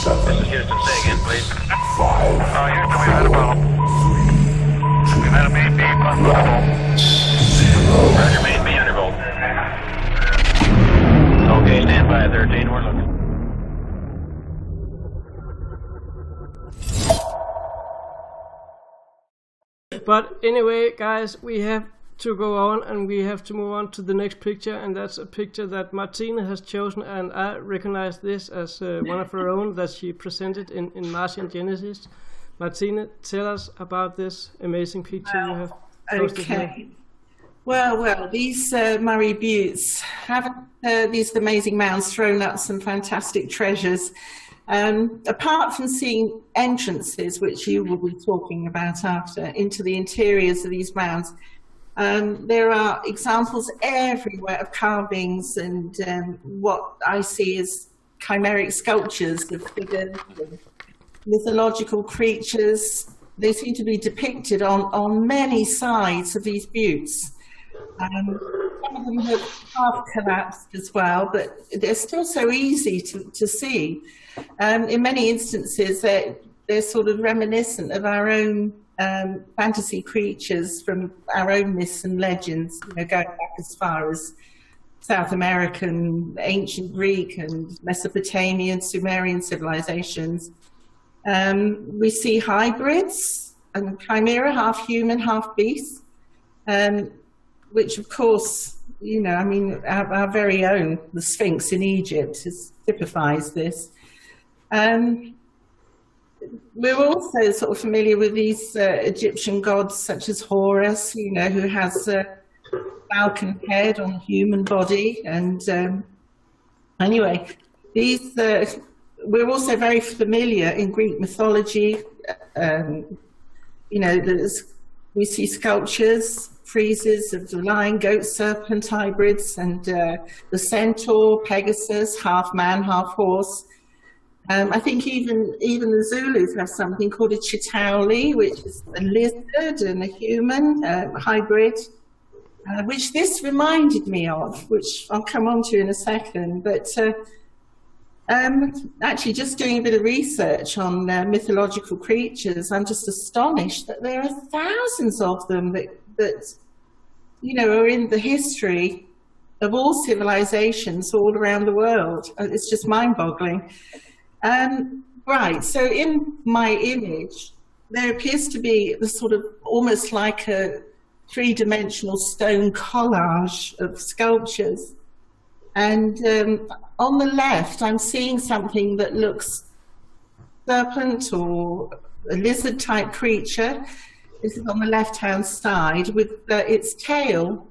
This is Houston. Say again, please. Houston, we've had a problem. We've had a main beam undervolt. Roger, main B undervolt. Okay, stand by 13, we're looking. But anyway, guys, we have to go on and we have to move on to the next picture, and that's a picture that Martine has chosen, and I recognize this as one of her own that she presented in Martian Genesis. Martine, tell us about this amazing picture you have posted here. Okay. Well, these Murray Buttes haven't these amazing mounds thrown up some fantastic treasures. Apart from seeing entrances, which you will be talking about after, into the interiors of these mounds, there are examples everywhere of carvings and what I see as chimeric sculptures of figures, of mythological creatures. They seem to be depicted on many sides of these buttes. Some of them have half collapsed as well, but they're still so easy to see. In many instances, they're sort of reminiscent of our own fantasy creatures from our own myths and legends, going back as far as South American, ancient Greek and Mesopotamian, Sumerian civilizations. We see hybrids and chimera, half human, half beast, which of course, our very own, the Sphinx in Egypt, typifies this. We're also sort of familiar with these Egyptian gods such as Horus, who has a falcon head on a human body. And anyway, these we're also very familiar in Greek mythology. We see sculptures, friezes of the lion, goat, serpent hybrids, and the centaur, Pegasus, half man, half horse. I think even the Zulus have something called a chitauli, which is a lizard and a human hybrid, which this reminded me of, which I'll come on to in a second. But actually, just doing a bit of research on mythological creatures, I'm just astonished that there are thousands of them that are in the history of all civilizations all around the world. It's just mind-boggling. Right, so in my image, there appears to be the sort of almost like a three-dimensional stone collage of sculptures. And on the left, I'm seeing something that looks serpent or a lizard-type creature. This is on the left-hand side with its tail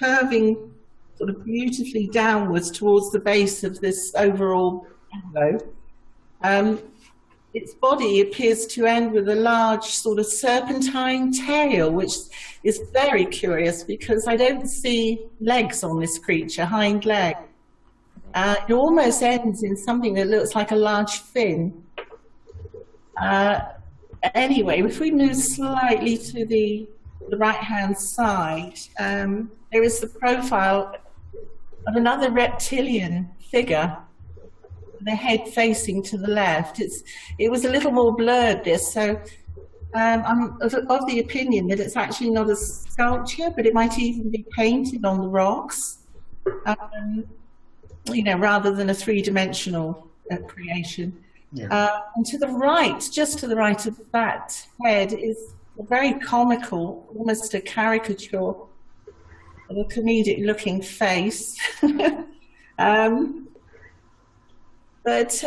curving sort of beautifully downwards towards the base of this overall pillow. Its body appears to end with a large sort of serpentine tail, which is very curious because I don't see legs on this creature, hind leg. It almost ends in something that looks like a large fin. Anyway, if we move slightly to the right-hand side, there is the profile of another reptilian figure, the head facing to the left. It was a little more blurred, this, so I'm of the opinion that it's actually not a sculpture, but it might even be painted on the rocks, rather than a three-dimensional creation. Yeah. And to the right, just to the right of that head, is a very comical, almost a caricature of a comedic-looking face. But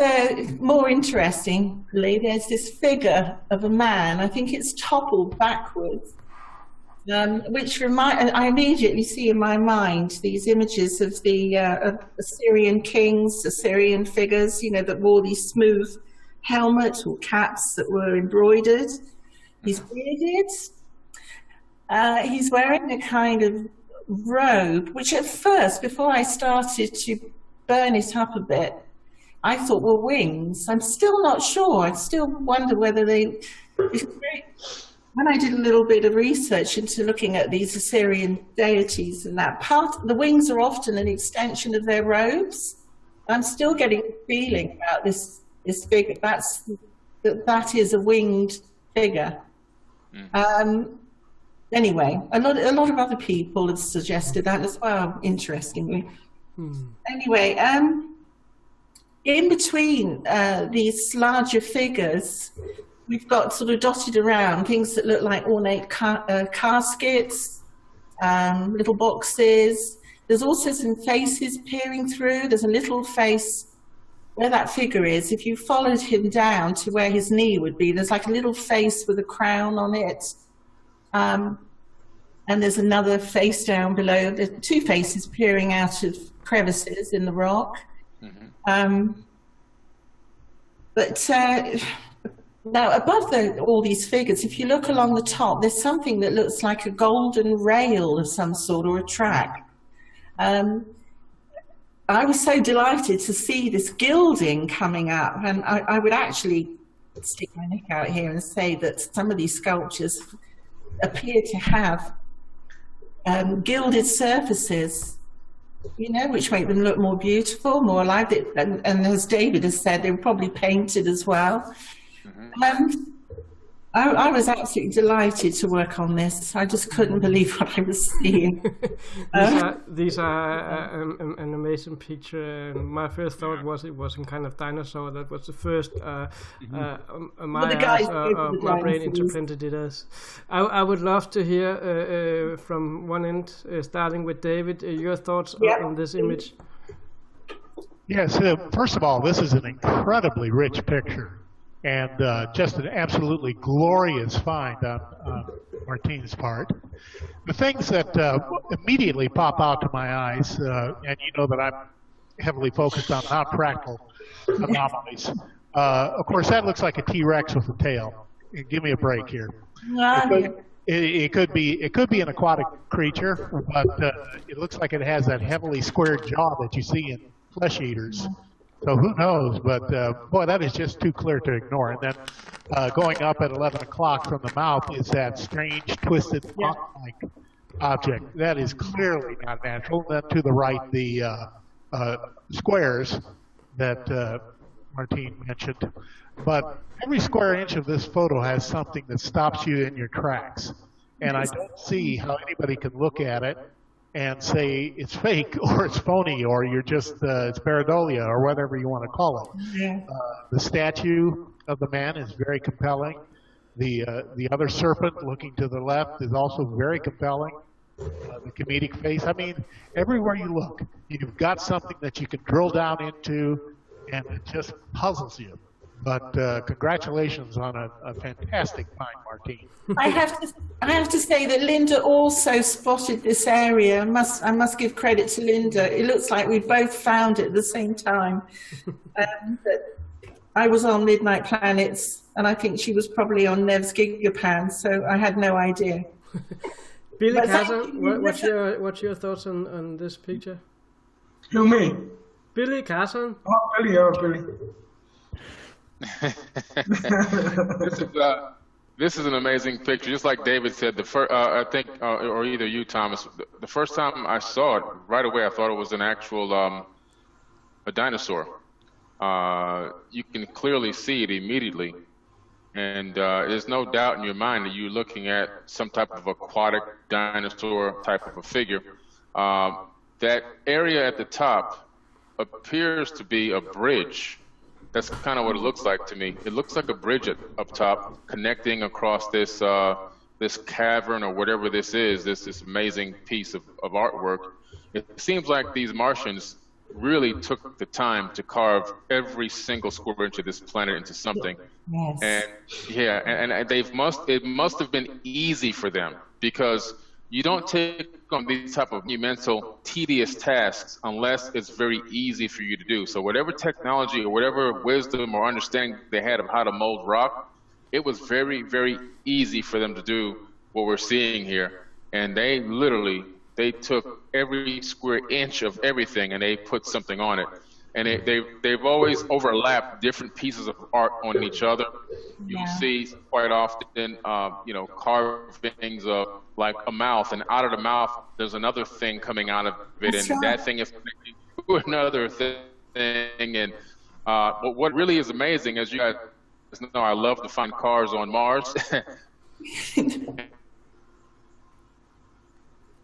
more interestingly, there's this figure of a man. I think it's toppled backwards, which I immediately see in my mind these images of the Assyrian kings, Assyrian figures, that wore these smooth helmets or caps that were embroidered. He's bearded. He's wearing a kind of robe, which at first, before I started to burn it up a bit, I thought were wings. I'm still not sure. I still wonder whether they... When I did a little bit of research into looking at these Assyrian deities and that part, the wings are often an extension of their robes. I'm still getting a feeling about this this figure. That is a winged figure. Anyway, a lot of other people have suggested that as well, interestingly. Anyway, in between these larger figures, we've got sort of dotted around things that look like ornate caskets, little boxes. There's also some faces peering through. There's a little face where that figure is. If you followed him down to where his knee would be, there's like a little face with a crown on it. And there's another face down below. There's two faces peering out of crevices in the rock. Now, above all these figures, if you look along the top, there's something that looks like a golden rail of some sort, or a track. I was so delighted to see this gilding coming up, and I would actually stick my neck out here and say that some of these sculptures appear to have gilded surfaces, you know, which make them look more beautiful, more alive. And as David has said, they were probably painted as well. I was absolutely delighted to work on this. I just couldn't believe what I was seeing. These are an amazing picture. My first thought was it was some kind of dinosaur. That was the first my brain interpreted it as. I would love to hear from one end, starting with David, your thoughts on this image. Yes, first of all, this is an incredibly rich picture. And just an absolutely glorious find on Martine's part. The things that immediately pop out to my eyes, and you know that I'm heavily focused on non-fractal anomalies. Of course, that looks like a T-Rex with a tail. Give me a break here. It could be an aquatic creature, but it looks like it has that heavily squared jaw that you see in flesh eaters. So who knows, but boy, that is just too clear to ignore. And then going up at 11 o'clock from the mouth is that strange, twisted, like object. That is clearly not natural. And then to the right, the squares that Martine mentioned. But every square inch of this photo has something that stops you in your tracks. And I don't see how anybody can look at it and say it's fake or it's phony or you're just it's pareidolia or whatever you want to call it. The statue of the man is very compelling. The other serpent looking to the left is also very compelling. The comedic face. I mean, everywhere you look, you've got something that you can drill down into, and it just puzzles you. But congratulations on a fantastic find, Martine. I have to say that Linda also spotted this area. I must give credit to Linda. It looks like we both found it at the same time. I was on Midnight Planets, and I think she was probably on Nev's Gigapan, so I had no idea. Billy Casson, what's your thoughts on this picture? You me? Billy Casson. Oh, Billy. This is an amazing picture. Just like David said, the first, I think, or either you, Thomas, the first time I saw it, right away I thought it was an actual a dinosaur. You can clearly see it immediately, and there's no doubt in your mind that you're looking at some type of aquatic dinosaur type of a figure. That area at the top appears to be a bridge. That's kind of what it looks like to me. It looks like a bridge up top connecting across this this cavern or whatever this is, this amazing piece of artwork. It seems like these Martians really took the time to carve every single square inch of this planet into something. Yes. And yeah, and it must have been easy for them, because you don't take on these type of monumental, tedious tasks unless it's very easy for you to do. So whatever technology or whatever wisdom or understanding they had of how to mold rock, it was very, very easy for them to do what we're seeing here. And they literally, they took every square inch of everything and they put something on it. And they've always overlapped different pieces of art on each other. You see quite often, carvings of like a mouth, and out of the mouth, there's another thing coming out of it, and that thing is connecting to another thing. And But what really is amazing, as you guys know, I love to find cars on Mars.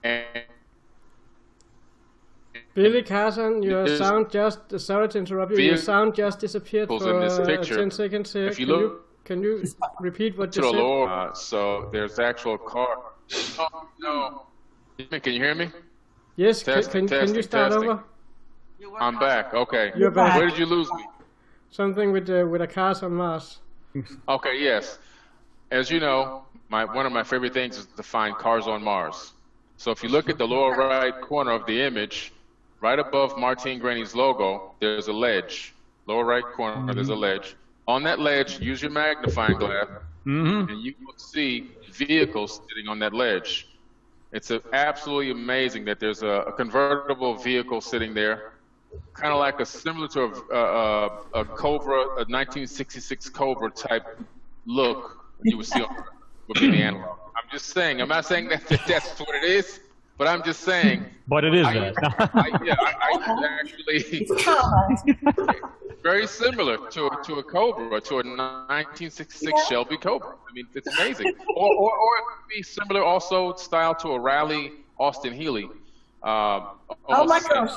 And Billy Carson, your sound just, sorry to interrupt you, your sound just disappeared for in this picture. 10 seconds here. If you look can you repeat what to you the said? lower, so there's actual car. Oh, no. Can you hear me? Yes, Testing, can you start testing. over? I'm back. Okay. You're back. Where did you lose me? Something with a cars on Mars. Okay, yes. As you know, one of my favorite things is to find cars on Mars. So if you look at the lower right corner of the image, right above Martine Grainey's logo, there's a ledge. Lower right corner, there's a ledge. On that ledge, use your magnifying glass, and you will see vehicles sitting on that ledge. It's absolutely amazing that there's a convertible vehicle sitting there, kind of like similar to a Cobra, a 1966 Cobra type look you would see on would be the analog. I'm just saying. I'm not saying that that's what it is, but I'm just saying. But it is that. I actually very similar to a Cobra, to a 1966 Shelby Cobra. I mean, it's amazing. Or it could be similar also style to a Rally Austin Healey. Oh my gosh.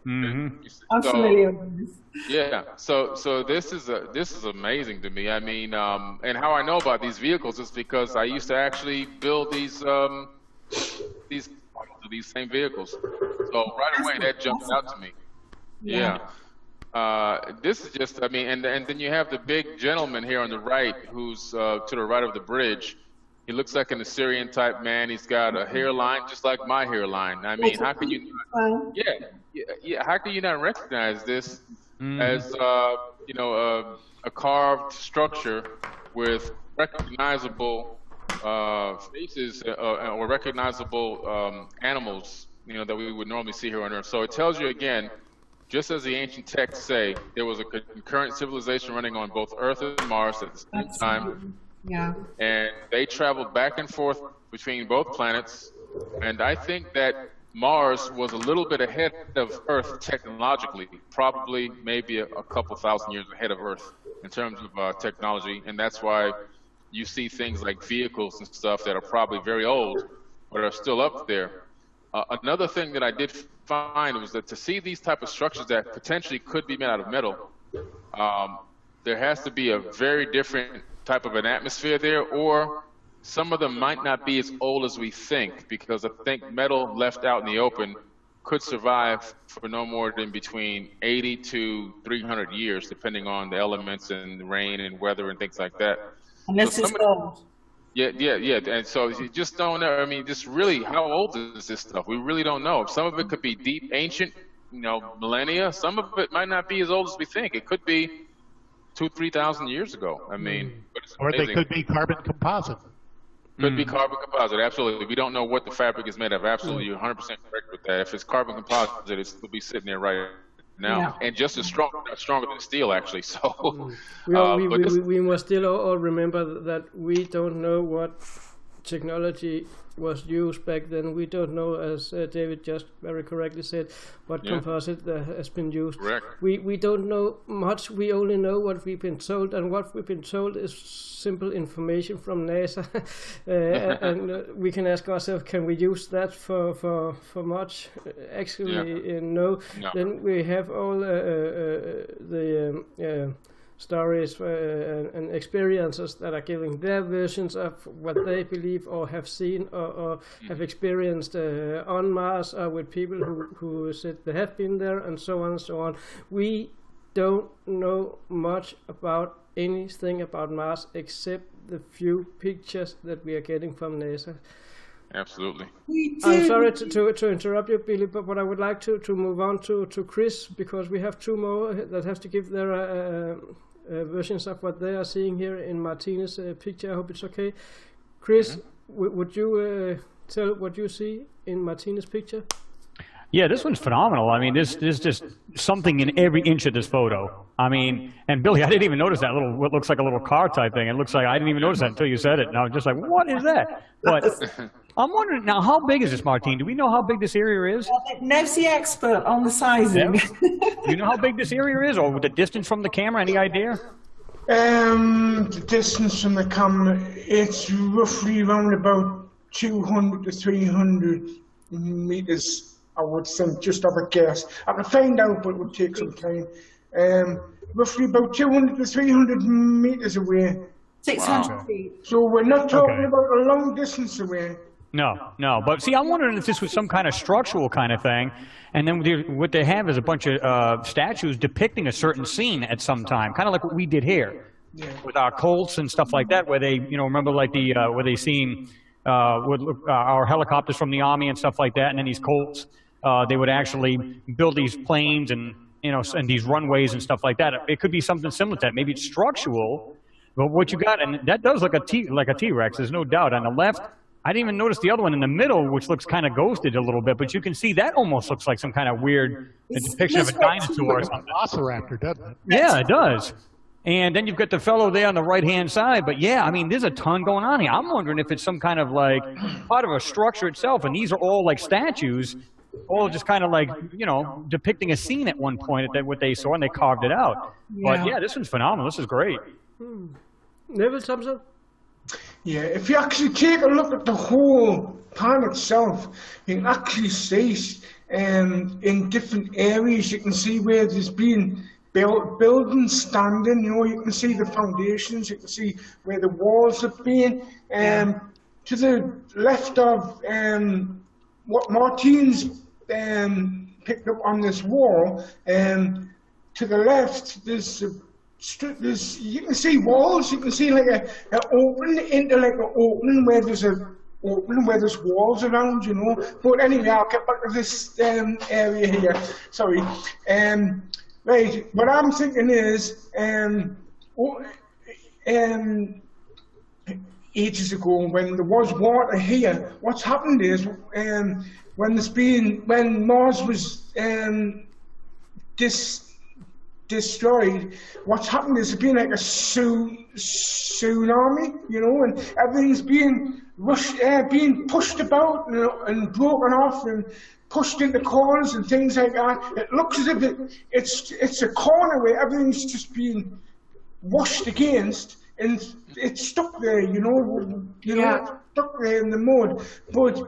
I'm familiar with this. Yeah, so this is amazing to me. I mean, and how I know about these vehicles is because I used to actually build these same vehicles. So right away that jumped out to me. Yeah. This is just, I mean, and then you have the big gentleman here on the right, who's to the right of the bridge. He looks like an Assyrian type man. He's got a hairline just like my hairline. I mean, how can you? How can you not recognize this as a carved structure with recognizable faces or recognizable animals, that we would normally see here on Earth? So it tells you again, just as the ancient texts say, there was a concurrent civilization running on both Earth and Mars at the same time. Yeah. And they traveled back and forth between both planets. And I think that Mars was a little bit ahead of Earth technologically, probably maybe a couple thousand years ahead of Earth in terms of technology. And that's why you see things like vehicles and stuff that are probably very old, but are still up there. Another thing that I did find was that to see these type of structures that potentially could be made out of metal, there has to be a very different type of an atmosphere there, or some of them might not be as old as we think, because I think metal left out in the open could survive for no more than between 80 to 300 years, depending on the elements and rain and weather and things like that. Unless it's old. Yeah. And so you just don't know. I mean, just really, how old is this stuff? We really don't know. Some of it could be deep, ancient, millennia. Some of it might not be as old as we think. It could be 2,000-3,000 years ago. I mean, but it's Or amazing. they could be carbon composite. Could be carbon composite, absolutely. We don't know what the fabric is made of. Absolutely, you're 100% correct with that. If it's carbon composite, it'll still be sitting there right now, and just as strong, stronger than steel, actually. So, we must still all remember that we don't know what technology was used back then. We don't know, as David just very correctly said, what composite has been used. Correct. We don't know much. We only know what we've been told, and what we've been told is simple information from NASA. And we can ask ourselves, can we use that for much? Actually, no. Then we have all the stories and experiences that are giving their versions of what they believe or have seen or have experienced on Mars, or with people who said they have been there, and so on and so on. We don't know much about anything about Mars except the few pictures that we are getting from NASA. Absolutely. I'm sorry to interrupt you, Billy, but I would like to move on to Chris, because we have two more that have to give their versions of what they are seeing here in Martine's picture. I hope it's okay. Chris, would you tell what you see in Martine's picture? Yeah, this one's phenomenal. I mean, there's just something in every inch of this photo. I mean, and Billy, I didn't even notice that what looks like a little car type thing. It looks like I didn't even notice that until you said it. And I was just like, what is that? But I'm wondering now, how big is this, Martine? Do we know how big this area is? Nev's the expert on the sizing. Do you know how big this area is, or the distance from the camera? Any idea? The distance from the camera, it's roughly around about 200 to 300 meters, I would think, just off a guess. I can find out, but it would take some time. Roughly about 200 to 300 meters away. 600 feet. So we're not talking about a long distance away. No. But see, I'm wondering if this was some kind of structural kind of thing, and then what they have is a bunch of statues depicting a certain scene at some time, kind of like what we did here with our Colts and stuff like that, where they, remember like the where they seen our helicopters from the Army and stuff like that, and then these Colts, they would actually build these planes and and these runways and stuff like that. It could be something similar to that. Maybe it's structural, but what you got, and that does look like a T-Rex. There's no doubt. On the left, I didn't even notice the other one in the middle, which looks kind of ghosted a little bit, but you can see that almost looks like some kind of weird depiction of a dinosaur or something. Velociraptor, doesn't it? Yeah, it does. And then you've got the fellow there on the right-hand side, but yeah, I mean, there's a ton going on here. I'm wondering if it's some kind of like part of a structure itself, and these are all like statues, all just kind of like, depicting a scene at one point at what they saw, and they carved it out. Yeah. But yeah, this one's phenomenal. This is great. Neville Thompson? Yeah, if you actually take a look at the whole pan itself, you can actually see in different areas, you can see where there's been buildings standing, you can see the foundations, you can see where the walls have been. To the left of what Martine's picked up on this wall, to the left there's you can see walls, you can see like an opening into like an opening where there's walls around, But anyway, I'll get back to this area here. Sorry. Right, what I'm thinking is, ages ago when there was water here, what's happened is when Mars was destroyed, what's happened is it's been like a tsunami, and everything's being being pushed about and broken off and pushed into corners and things like that. It looks as if it's a corner where everything's just being washed against, and it's stuck there, stuck there in the mud. But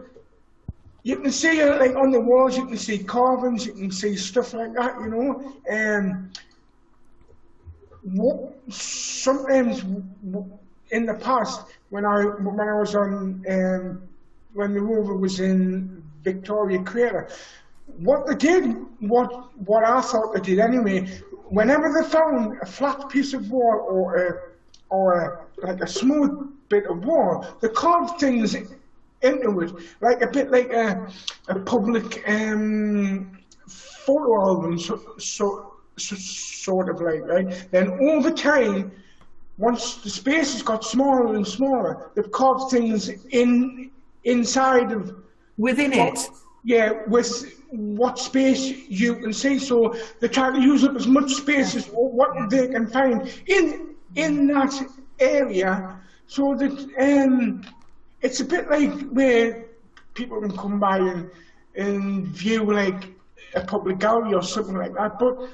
you can see like on the walls, you can see carvings, you can see stuff like that, sometimes in the past when I was on when the rover was in Victoria Crater, what they did, what I thought they did anyway, whenever they found a flat piece of wall or like a smooth bit of wall, they carved things into it, like a bit like a public photo album, sort of like, right? Then over time, once the spaces got smaller and smaller, they've carved things inside of within it. Yeah, with what space you can see. So they try to use up as much space as what they can find in that area, so that it's a bit like where people can come by and view like a public gallery or something like that. But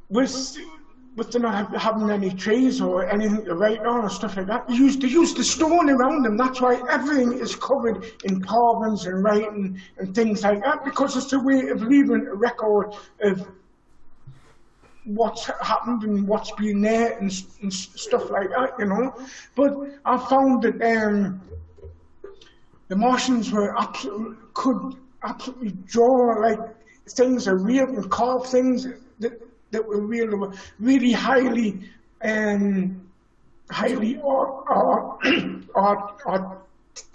with them not having any trees or anything to write on or stuff like that, they use the stone around them. That's why everything is covered in carvings and writing and things like that, because it's a way of leaving a record of what's happened and what's been there and stuff like that, But I found that the Martians could absolutely draw like things are real and carve things that were really highly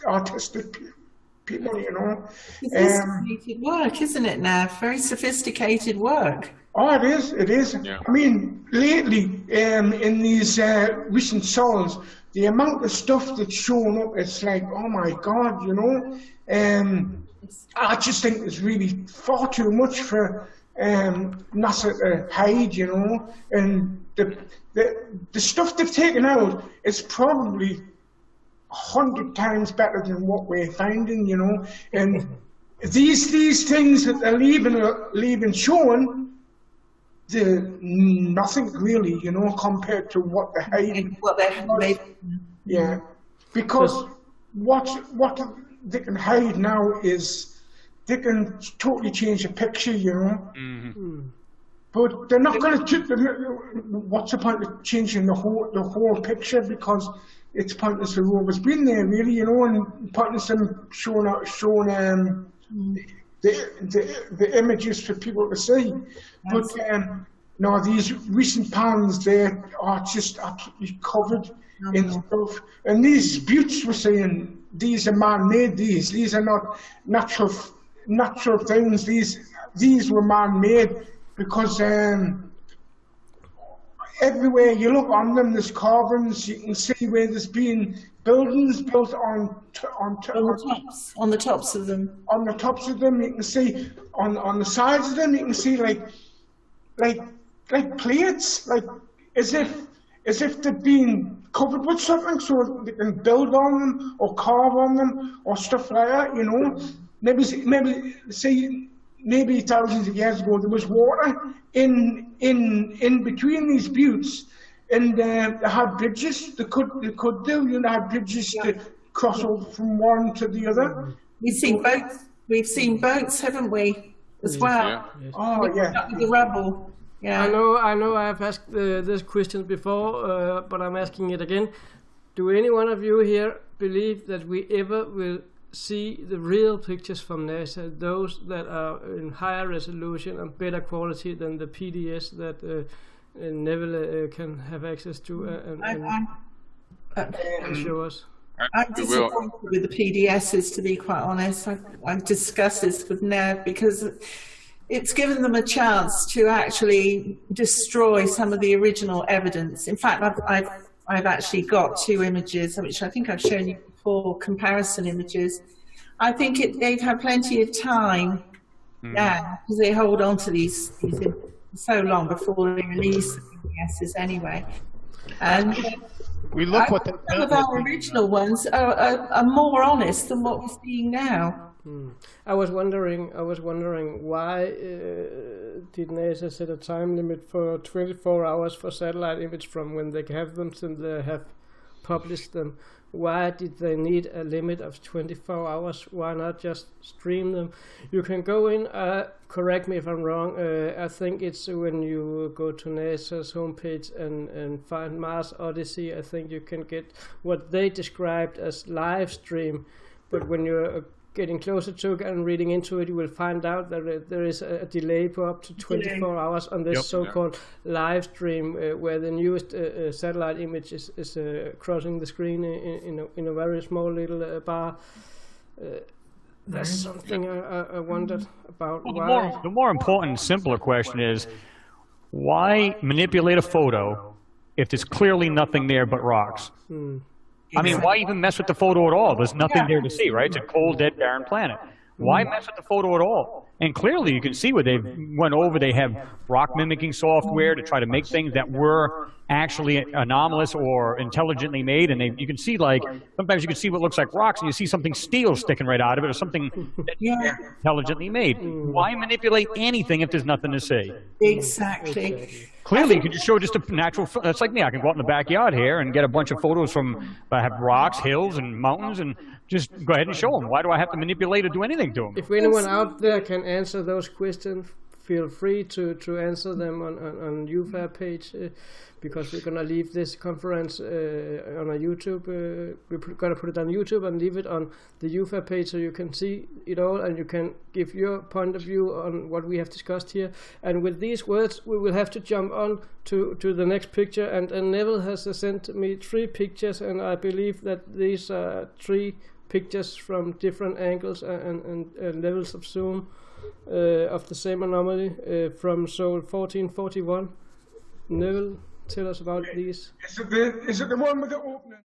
artistic people, Sophisticated work, isn't it, now? Very sophisticated work. Oh, it is. Yeah. I mean, lately, in these recent songs, the amount of stuff that's shown up, it's like, oh my God, I just think it's really far too much for NASA to hide, and the stuff they've taken out is probably 100 times better than what we're finding, you know. And these things that they're leaving showing, they're nothing really, you know, compared to what they're hiding. Yeah, because what they can hide now is they can totally change the picture, you know. But they're not going to. What's the point of changing the whole picture? Because it's pointless the rover's been there, really, you know, and pointless them showing the images for people to see. But no, these recent pans there are just absolutely covered in stuff. And these buttes we're seeing, these are man-made. These are not natural things. These were man-made because everywhere you look on them, there's carvings. You can see where there's been buildings built on the tops of them. On the tops of them, you can see on the sides of them. You can see like plates, like as if they've been covered with something, so they can build on them or carve on them or stuff like that. You know, maybe thousands of years ago there was water in between these buttes, and they had bridges. They could do, you know, had bridges to cross over from one to the other. We've seen boats, haven't we, as well? Yeah. Oh yeah. With the rubble. Yeah. I know. I've asked this question before, but I'm asking it again. Do any one of you here believe that we ever will see the real pictures from NASA, those that are in higher resolution and better quality than the PDS that Neville can have access to and show us? I'm disappointed with the PDSs, to be quite honest. I've discussed this with Nev because it's given them a chance to actually destroy some of the original evidence. In fact, I've actually got 2 images, which I think I've shown you before, comparison images. I think they've had plenty of time now because they hold on to these so long before they release the PDSs anyway. And we look what some of our original ones are more honest than what we're seeing now. I was wondering why did NASA set a time limit for 24 hours for satellite image from when they have them till they have published them? Why did they need a limit of 24 hours? Why not just stream them? You can go in, correct me if I'm wrong, I think it's when you go to NASA's homepage and find Mars Odyssey, I think you can get what they described as live stream, but when you're getting closer to it and reading into it, you will find out that there is a delay for up to 24 hours on this so-called live stream, where the newest satellite image is crossing the screen in a very small little bar. That's something I wondered about. Well, the more important, simpler question is, why manipulate a photo if there's clearly nothing there but rocks? I mean, why even mess with the photo at all? There's nothing there to see, right? It's a cold, dead, barren planet. Why mess with the photo at all? And clearly you can see where they've went over. They have rock mimicking software to try to make things that were actually anomalous or intelligently made. And you can see, like, sometimes you can see what looks like rocks and you see something steel sticking right out of it or something that's intelligently made. Why manipulate anything if there's nothing to see? Exactly. Clearly, you can just show just a natural. That's like me. I can go out in the backyard here and get a bunch of photos from. I have rocks, hills, and mountains, and just go ahead and show them. Why do I have to manipulate or do anything to them? If anyone out there can answer those questions, feel free to answer them on UFAH page, because we're gonna leave this conference on a YouTube. We're gonna put it on YouTube and leave it on the UFAH page so you can see it all and you can give your point of view on what we have discussed here. And with these words, we will have to jump on to the next picture. And Neville has sent me 3 pictures, and I believe that these are 3 pictures from different angles and levels of zoom of the same anomaly from Sol 1441. Neville, tell us about these. Is it the one with the opening?